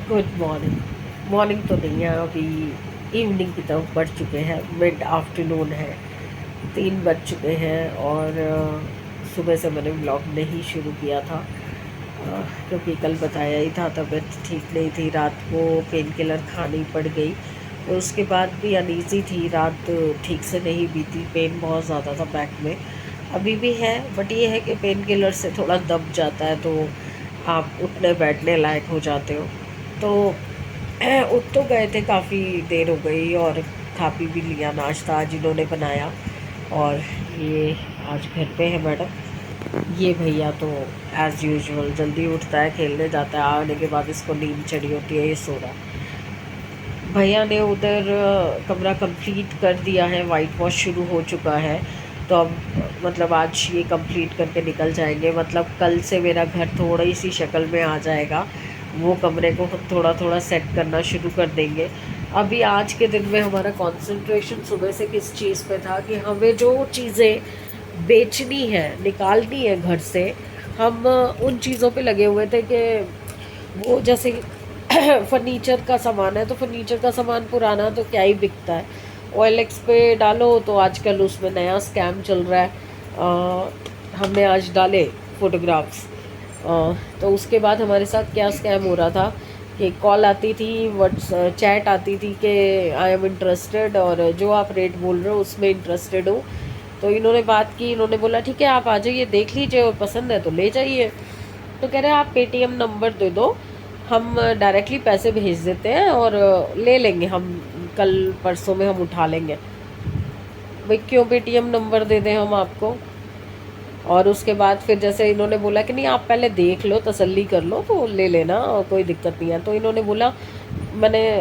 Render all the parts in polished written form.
Good morning. Morning तो नहीं है, अभी इवनिंग की तरफ बढ़ चुके हैं, मिड आफ्टरनून है, 3 बज चुके हैं। और सुबह से मैंने ब्लॉग नहीं शुरू किया था क्योंकि कल बताया ही था तबीयत ठीक नहीं थी, रात को पेन किलर खानी पड़ गई। और उसके बाद भी अनईज़ी थी, रात ठीक से नहीं बीती, पेन बहुत ज़्यादा था बैक में, अभी भी है। बट ये है कि पेन किलर से थोड़ा दब जाता है तो आप उठने बैठने लायक हो जाते हो। तो उठ तो गए थे, काफ़ी देर हो गई, और खा पी भी लिया, नाश्ता आज इन्होंने बनाया। और ये आज घर पे है मैडम। ये भैया तो एज़ यूजुअल जल्दी उठता है, खेलने जाता है, आने के बाद इसको नींद चढ़ी होती है, ये सो रहा है। भैया ने उधर कमरा कंप्लीट कर दिया है, वाइट वॉश शुरू हो चुका है। तो अब मतलब आज ये कंप्लीट करके निकल जाएंगे, मतलब कल से मेरा घर थोड़ी सी शक्ल में आ जाएगा। वो कमरे को हम थोड़ा थोड़ा सेट करना शुरू कर देंगे। अभी आज के दिन में हमारा कंसंट्रेशन सुबह से किस चीज़ पे था कि हमें जो चीज़ें बेचनी है, निकालनी है घर से, हम उन चीज़ों पे लगे हुए थे कि वो जैसे फर्नीचर का सामान है, तो फर्नीचर का सामान पुराना तो क्या ही बिकता है, OLX पे डालो तो आजकल उसमें नया स्कैम चल रहा है। हमने आज डाले फोटोग्राफ्स, तो उसके बाद हमारे साथ क्या स्कैम हो रहा था कि कॉल आती थी, व्हाट्स चैट आती थी कि आई एम इंटरेस्टेड, और जो आप रेट बोल रहे हो उसमें इंटरेस्टेड हूँ। तो इन्होंने बात की, इन्होंने बोला ठीक है आप आ जाइए, देख लीजिए और पसंद है तो ले जाइए। तो कह रहे आप पेटीएम नंबर दे दो, हम डायरेक्टली पैसे भेज देते हैं और ले लेंगे, हम कल परसों में हम उठा लेंगे। भाई क्यों पेटीएम नंबर दे दें हम आपको? और उसके बाद फिर जैसे इन्होंने बोला कि नहीं आप पहले देख लो, तसल्ली कर लो तो ले लेना, और कोई दिक्कत नहीं है। तो इन्होंने बोला,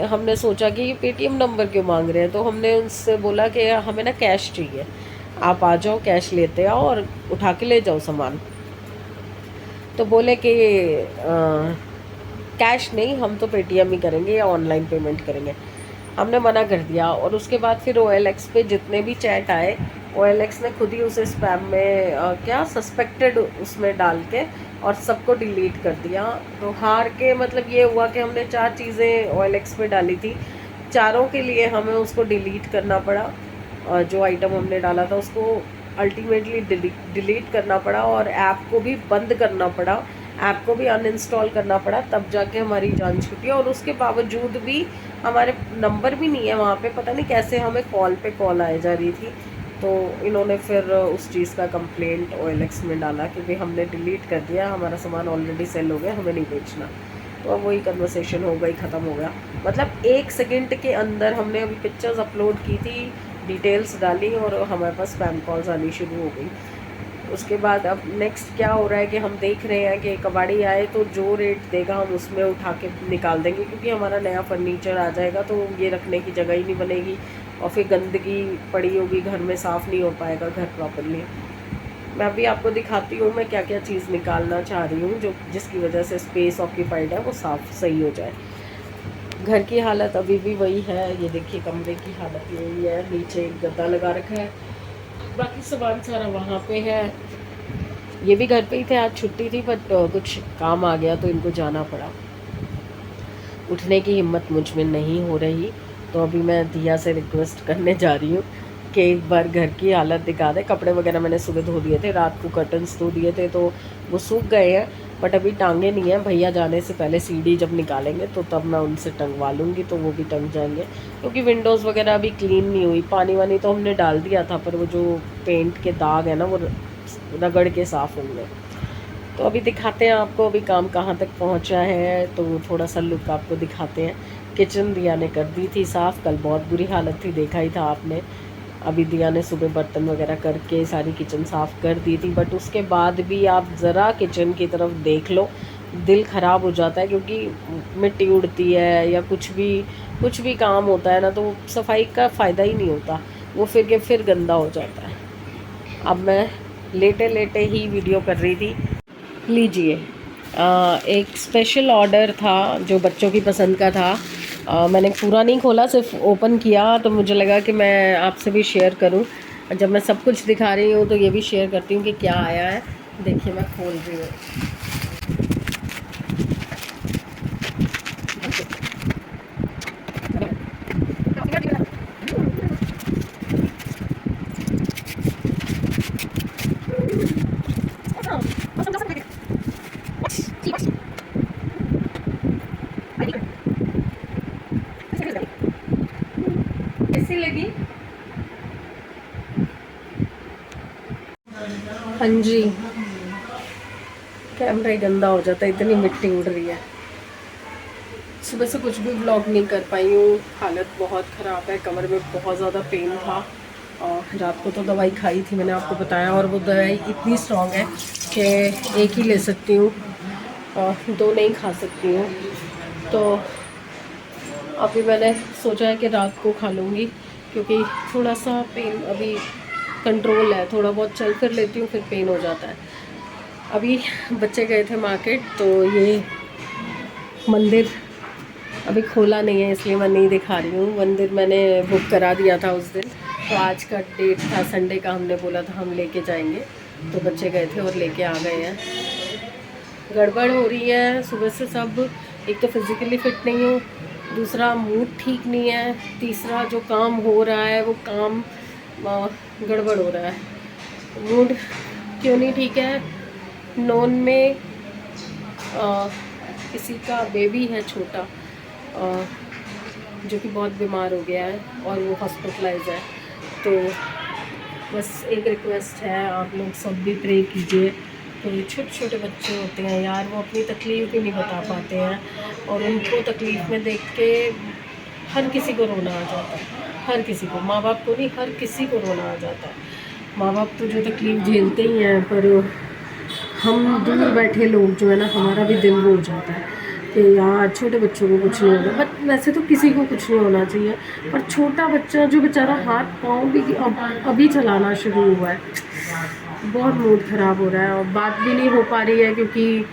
हमने सोचा कि ये पेटीएम नंबर क्यों मांग रहे हैं, तो हमने उनसे बोला कि हमें ना कैश चाहिए, आप आ जाओ कैश लेते आओ और उठा के ले जाओ सामान। तो बोले कि कैश नहीं, हम तो पेटीएम ही करेंगे या ऑनलाइन पेमेंट करेंगे। हमने मना कर दिया। और उसके बाद फिर OLX पे जितने भी चैट आए, OLX ने खुद ही उसे स्पैम में क्या सस्पेक्टेड उसमें डाल के और सबको डिलीट कर दिया। तो हार के मतलब ये हुआ कि हमने 4 चीज़ें OLX पे डाली थी, चारों के लिए हमें उसको डिलीट करना पड़ा। और जो आइटम हमने डाला था उसको अल्टीमेटली डिलीट करना पड़ा, और ऐप को भी बंद करना पड़ा, ऐप को भी अनइंस्टॉल करना पड़ा, तब जाके हमारी जान छूटी। और उसके बावजूद भी हमारे नंबर भी नहीं है वहाँ पे, पता नहीं कैसे हमें कॉल पे कॉल आए जा रही थी। तो इन्होंने फिर उस चीज़ का कंप्लेंट OLX में डाला कि भाई हमने डिलीट कर दिया, हमारा सामान ऑलरेडी सेल हो गया, हमें नहीं बेचना। तो अब वही कन्वर्सेशन हो गई, ख़त्म हो गया। मतलब 1 सेकंड के अंदर हमने अभी पिक्चर्स अपलोड की थी, डिटेल्स डाली, और हमारे पास स्पैम कॉल्स आनी शुरू हो गई। उसके बाद अब नेक्स्ट क्या हो रहा है कि हम देख रहे हैं कि कबाड़ी आए तो जो रेट देगा हम उसमें उठा के निकाल देंगे, क्योंकि हमारा नया फर्नीचर आ जाएगा तो ये रखने की जगह ही नहीं बनेगी, और फिर गंदगी पड़ी होगी घर में, साफ़ नहीं हो पाएगा घर प्रॉपरली। मैं अभी आपको दिखाती हूँ मैं क्या क्या चीज़ निकालना चाह रही हूँ, जो जिसकी वजह से स्पेस ऑक्यूपाइड है वो साफ़ सही हो जाए। घर की हालत अभी भी वही है, ये देखिए कमरे की हालत यही है, नीचे एक गद्दा लगा रखा है, बाकी सामान सारा वहाँ पे है। ये भी घर पे ही थे, आज छुट्टी थी, बट कुछ काम आ गया तो इनको जाना पड़ा। उठने की हिम्मत मुझ में नहीं हो रही, तो अभी मैं दिया से रिक्वेस्ट करने जा रही हूँ कि एक बार घर की हालत दिखा दे। कपड़े वगैरह मैंने सुबह धो दिए थे, रात को कर्टन्स धो दिए थे, तो वो सूख गए हैं, बट अभी टांगे नहीं हैं। भैया जाने से पहले सीढ़ी जब निकालेंगे तो तब मैं उनसे टंगवा लूँगी, तो वो भी टंग जाएंगे, क्योंकि विंडोज़ वगैरह अभी क्लीन नहीं हुई। पानी वानी तो हमने डाल दिया था, पर वो जो पेंट के दाग है ना वो रगड़ के साफ़ होंगे। तो अभी दिखाते हैं आपको अभी काम कहाँ तक पहुँचा है, तो थोड़ा सा लुक आपको दिखाते हैं। किचन दिया ने कर दी थी साफ़, कल बहुत बुरी हालत थी, देखा ही था आपने। अभी दिया ने सुबह बर्तन वगैरह करके सारी किचन साफ़ कर दी थी, बट उसके बाद भी आप ज़रा किचन की तरफ देख लो, दिल ख़राब हो जाता है, क्योंकि मिट्टी उड़ती है या कुछ भी काम होता है ना, तो सफाई का फ़ायदा ही नहीं होता, वो फिर गंदा हो जाता है। अब मैं लेटे लेटे ही वीडियो कर रही थी। लीजिए, एक स्पेशल ऑर्डर था जो बच्चों की पसंद का था। मैंने पूरा नहीं खोला, सिर्फ ओपन किया, तो मुझे लगा कि मैं आपसे भी शेयर करूं। जब मैं सब कुछ दिखा रही हूँ तो ये भी शेयर करती हूँ कि क्या आया है। देखिए मैं खोल रही हूँ, मिलेगी। हाँ जी, कैमरा ही गंदा हो जाता है, इतनी मिट्टी उड़ रही है। सुबह से कुछ भी व्लॉग नहीं कर पाई हूँ, हालत बहुत ख़राब है, कमर में बहुत ज़्यादा पेन था। और रात को तो दवाई खाई थी मैंने आपको बताया, और वो दवाई इतनी स्ट्रॉन्ग है कि एक ही ले सकती हूँ और दो नहीं खा सकती हूँ। तो अभी मैंने सोचा है कि रात को खा लूँगी, क्योंकि थोड़ा सा पेन अभी कंट्रोल है, थोड़ा बहुत चल फिर लेती हूँ फिर पेन हो जाता है। अभी बच्चे गए थे मार्केट, तो ये मंदिर अभी खोला नहीं है इसलिए मैं नहीं दिखा रही हूँ। मंदिर मैंने बुक करा दिया था उस दिन, तो आज का डेट था संडे का, हमने बोला था हम लेके जाएंगे, तो बच्चे गए थे और लेके आ गए हैं। गड़बड़ हो रही है सुबह से सब, एक तो फिज़िकली फिट नहीं हूँ, दूसरा मूड ठीक नहीं है, तीसरा जो काम हो रहा है वो काम गड़बड़ हो रहा है। मूड क्यों नहीं ठीक है, नॉन में किसी का बेबी है छोटा, जो कि बहुत बीमार हो गया है और वो हॉस्पिटलाइज है। तो बस एक रिक्वेस्ट है, आप लोग सब भी प्रे कीजिए। तो छोटे छोटे बच्चे होते हैं यार, वो अपनी तकलीफ़ भी नहीं बता पाते हैं, और उनको तकलीफ़ में देख के हर किसी को रोना आ जाता है, हर किसी को, माँ बाप को नहीं, हर किसी को रोना आ जाता है। माँ बाप तो जो तकलीफ़ झेलते ही हैं, पर हम दूर बैठे लोग जो है ना, हमारा भी दिल वो हो जाता है कि यार छोटे बच्चों को कुछ नहीं होगा। बट वैसे तो किसी को कुछ नहीं होना चाहिए, पर छोटा बच्चा जो बेचारा हाथ पाँव भी अभी चलाना शुरू हुआ है, बहुत मूड ख़राब हो रहा है। और बात भी नहीं हो पा रही है, क्योंकि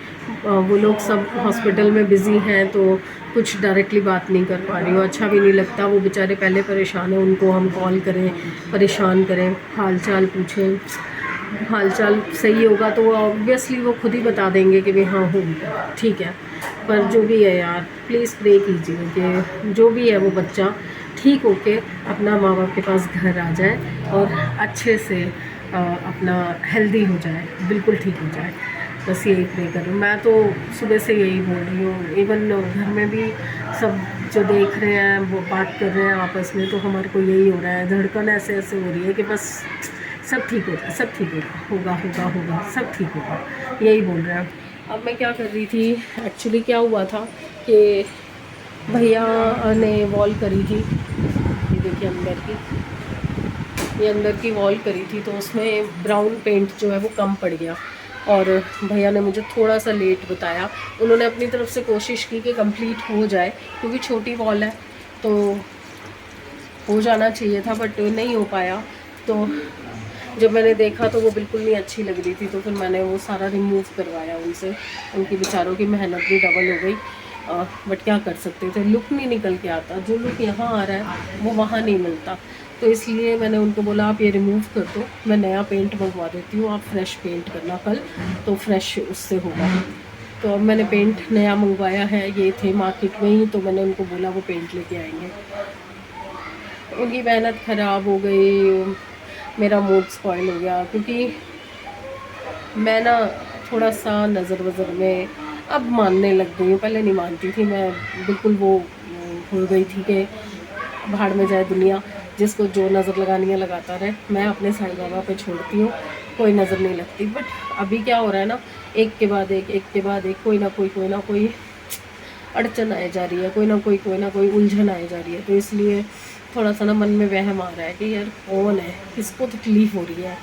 वो लोग सब हॉस्पिटल में बिज़ी हैं, तो कुछ डायरेक्टली बात नहीं कर पा रही हूँ। अच्छा भी नहीं लगता, वो बेचारे पहले परेशान हैं, उनको हम कॉल करें, परेशान करें, हाल चाल पूछें। हाल चाल सही होगा तो ऑब्वियसली वो खुद ही बता देंगे कि भाई हाँ हो गया, ठीक है। पर जो भी है यार, प्लीज़ प्रे कीजिए कि जो भी है वो बच्चा ठीक होके अपना माँ बाप के पास घर आ जाए और अच्छे से अपना हेल्दी हो जाए, बिल्कुल ठीक हो जाए। बस यही प्रे करूँ मैं तो, सुबह से यही बोल रही हूँ। इवन घर में भी सब जो देख रहे हैं वो बात कर रहे हैं आपस में, तो हमारे को यही हो रहा है, धड़कन ऐसे ऐसे हो रही है कि बस सब ठीक होगा, सब ठीक होगा, होगा होगा होगा, सब ठीक होगा, यही बोल रहे हैं। अब मैं क्या कर रही थी, एक्चुअली क्या हुआ था कि भैया ने वॉल करी थी, ये देखिए अंदर की, ये अंदर की वॉल करी थी, तो उसमें ब्राउन पेंट जो है वो कम पड़ गया, और भैया ने मुझे थोड़ा सा लेट बताया। उन्होंने अपनी तरफ से कोशिश की कि कंप्लीट हो जाए, क्योंकि छोटी वॉल है तो हो जाना चाहिए था, बट नहीं हो पाया। तो जब मैंने देखा तो वो बिल्कुल नहीं अच्छी लग रही थी, तो फिर मैंने वो सारा रिमूव करवाया उनसे। उनकी बेचारों की मेहनत भी डबल हो गई, बट क्या कर सकते थे, लुक नहीं निकल के आता, जो लुक यहाँ आ रहा है वो वहाँ नहीं मिलता। तो इसलिए मैंने उनको बोला आप ये रिमूव कर दो, मैं नया पेंट मंगवा देती हूँ, आप फ्रेश पेंट करना कल, तो फ्रेश उससे होगा। तो अब मैंने पेंट नया मंगवाया है, ये थे मार्केट में ही, तो मैंने उनको बोला वो पेंट लेके आएंगे। उनकी मेहनत ख़राब हो गई, मेरा मूड स्पॉइल हो गया, क्योंकि मैं ना थोड़ा सा नज़र वज़र में अब मानने लग गई हूँ। पहले नहीं मानती थी मैं, बिल्कुल वो हो गई थी कि भाड़ में जाए दुनिया, जिसको जो नज़र लगानी है लगाता रहे, मैं अपने साईं बाबा पे छोड़ती हूँ, कोई नज़र नहीं लगती। बट अभी क्या हो रहा है ना, एक के बाद एक कोई ना कोई अड़चन आए जा रही है, कोई ना कोई उलझन आए जा रही है। तो इसलिए थोड़ा सा ना मन में वहम आ रहा है कि यार कौन है, किसको तकलीफ़ हो रही है,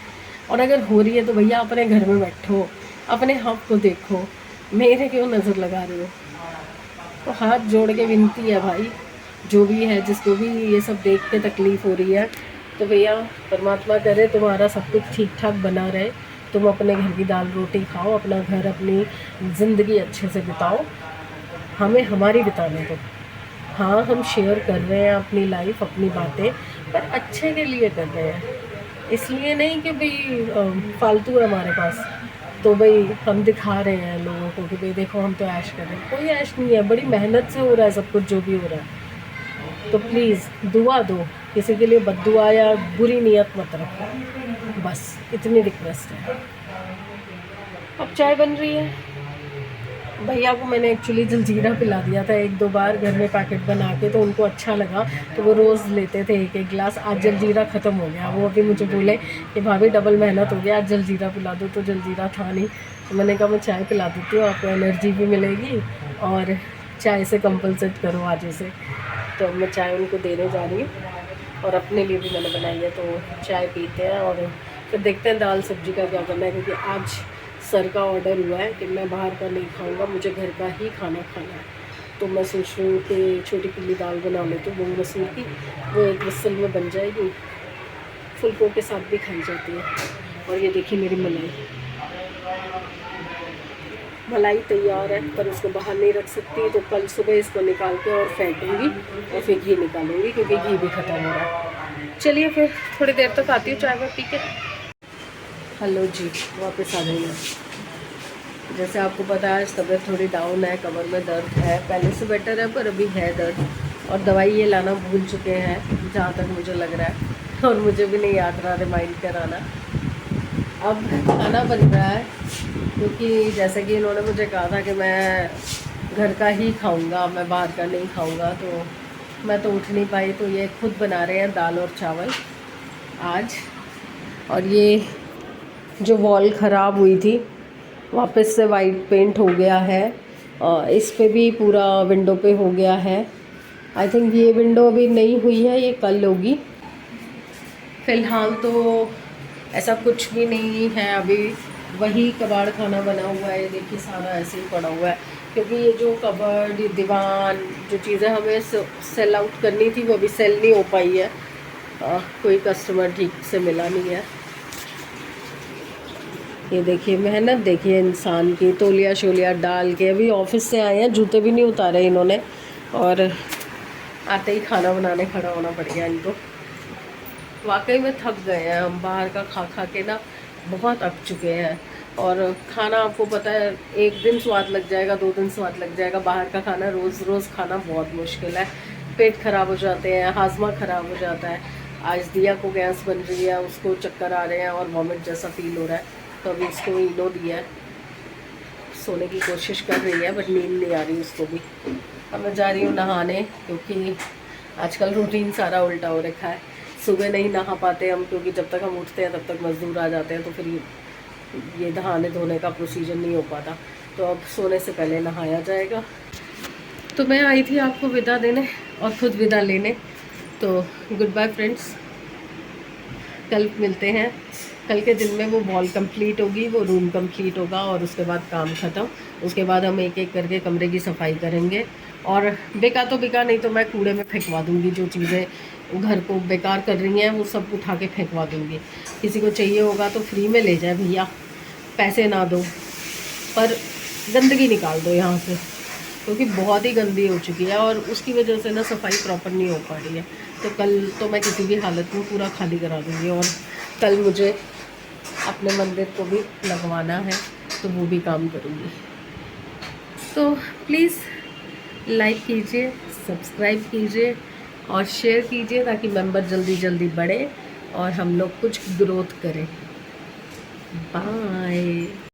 और अगर हो रही है तो भैया अपने घर में बैठो, अपने आप को देखो, मेरे क्यों नज़र लगा रहे हो। तो हाथ जोड़ के विनती है भाई, जो भी है, जिसको भी ये सब देख के तकलीफ़ हो रही है, तो भैया परमात्मा करे तुम्हारा सब कुछ ठीक ठाक बना रहे, तुम अपने घर की दाल रोटी खाओ, अपना घर, अपनी ज़िंदगी अच्छे से बिताओ, हमें हमारी बिताने दो। हाँ, हम शेयर कर रहे हैं अपनी लाइफ, अपनी बातें, पर अच्छे के लिए कर रहे हैं, इसलिए नहीं कि भाई फालतू है हमारे पास, तो भाई हम दिखा रहे हैं लोगों को कि भाई देखो हम तो ऐश कर रहे हैं। कोई ऐश नहीं है, बड़ी मेहनत से हो रहा है सब कुछ जो भी हो रहा है। तो प्लीज़ दुआ दो, किसी के लिए बद्दुआ या बुरी नीयत मत रखो, बस इतनी रिक्वेस्ट है। अब चाय बन रही है, भैया को मैंने एक्चुअली जलजीरा पिला दिया था 1-2 बार घर में पैकेट बना के, तो उनको अच्छा लगा, तो वो रोज़ लेते थे 1-1 गिलास। आज जलजीरा ख़त्म हो गया, वो अभी मुझे बोले कि भाभी डबल मेहनत हो गया, आज जलजीरा पिला दो, तो जलजीरा था नहीं, तो मैंने कहा मैं चाय पिला देती हूँ, आपको एनर्जी भी मिलेगी और चाय से कंपलसेट करो आज उसे। तो मैं चाय उनको देने जा रही हूँ और अपने लिए भी मैंने बनाई है, तो चाय पीते हैं और फिर देखते हैं दाल सब्जी का क्या करना है, क्योंकि आज सर का ऑर्डर हुआ है कि मैं बाहर का नहीं खाऊंगा, मुझे घर का ही खाना खाना है। तो मैं सोच रही हूँ कि छोटी पीली दाल बना लेती हूँ मूंग मसूर की, वो एक विसल में बन जाएगी, फुलकों के साथ भी खाई जाती है। और ये देखिए मेरी मलाई तैयार है, पर उसको बाहर नहीं रख सकती, तो कल सुबह इसको निकाल के और फेंकूँगी और फिर घी निकालूंगी, क्योंकि घी भी ख़त्म हो रहा है। चलिए फिर थोड़ी देर तक आती हूँ चाय में पी के। हेलो जी, वापस आ गई है। जैसे आपको पता है तबीयत थोड़ी डाउन है, कमर में दर्द है, पहले से बेटर है पर अभी है दर्द, और दवाई ये लाना भूल चुके हैं जहाँ तक मुझे लग रहा है, और मुझे भी नहीं याद रहा रिमाइंड कराना। अब खाना बन रहा है, क्योंकि जैसे कि इन्होंने मुझे कहा था कि मैं घर का ही खाऊंगा, मैं बाहर का नहीं खाऊंगा, तो मैं तो उठ नहीं पाई, तो ये खुद बना रहे हैं दाल और चावल आज। और ये जो वॉल ख़राब हुई थी वापस से वाइट पेंट हो गया है, और इस पे भी पूरा विंडो पे हो गया है। आई थिंक ये विंडो अभी नहीं हुई है, ये कल होगी। फ़िलहाल तो ऐसा कुछ भी नहीं है अभी, वही कबाड़ खाना बना हुआ है, देखिए सारा ऐसे ही पड़ा हुआ है, क्योंकि ये जो कबर्ड, दीवान, जो चीज़ें हमें सेल आउट करनी थी वो अभी सेल नहीं हो पाई है, कोई कस्टमर ठीक से मिला नहीं है। ये देखिए मेहनत देखिए इंसान की, तौलिया शोलिया डाल के अभी ऑफिस से आए हैं, जूते भी नहीं उतारे इन्होंने, और आते ही खाना बनाने खड़ा होना पड़ गया इनको। वाकई में थक गए हैं हम, बाहर का खा खा के ना बहुत अक चुके हैं। और खाना आपको पता है, एक दिन स्वाद लग जाएगा, 2 दिन स्वाद लग जाएगा, बाहर का खाना रोज़ रोज़ खाना बहुत मुश्किल है, पेट ख़राब हो जाते हैं, हाजमा ख़राब हो जाता है। आज दिया को गैस बन रही है, उसको चक्कर आ रहे हैं और वॉमिट जैसा फील हो रहा है, तो अभी उसको इनो दिया है, सोने की कोशिश कर रही है बट नींद नहीं आ रही उसको भी। अब मैं जा रही हूँ नहाने, क्योंकि आजकल रूटीन सारा उल्टा हो रखा है, सुबह नहीं नहा पाते हम, क्योंकि जब तक हम उठते हैं तब तक मज़दूर आ जाते हैं, तो फिर ये नहाने धोने का प्रोसीजर नहीं हो पाता, तो अब सोने से पहले नहाया जाएगा। तो मैं आई थी आपको विदा देने और खुद विदा लेने, तो गुड बाय फ्रेंड्स, कल मिलते हैं। कल के दिन में वो वॉल कंप्लीट होगी, वो रूम कंप्लीट होगा, और उसके बाद काम ख़त्म। उसके बाद हम एक एक करके कमरे की सफाई करेंगे, और बिका तो बिका, नहीं तो मैं कूड़े में फेंकवा दूँगी, जो चीज़ें घर को बेकार कर रही हैं वो सब उठा के फेंकवा दूँगी। किसी को चाहिए होगा तो फ्री में ले जाए भैया, पैसे ना दो, पर गंदगी निकाल दो यहाँ से, क्योंकि बहुत ही गंदी हो चुकी है, और उसकी वजह से ना सफाई प्रॉपर नहीं हो पा रही है। तो कल तो मैं किसी भी हालत में पूरा खाली करा दूँगी, और कल मुझे अपने मंदिर को भी लगवाना है, तो वो भी काम करूँगी। तो प्लीज़ लाइक कीजिए, सब्सक्राइब कीजिए और शेयर कीजिए, ताकि मेंबर जल्दी जल्दी बढ़े और हम लोग कुछ ग्रोथ करें। बाय।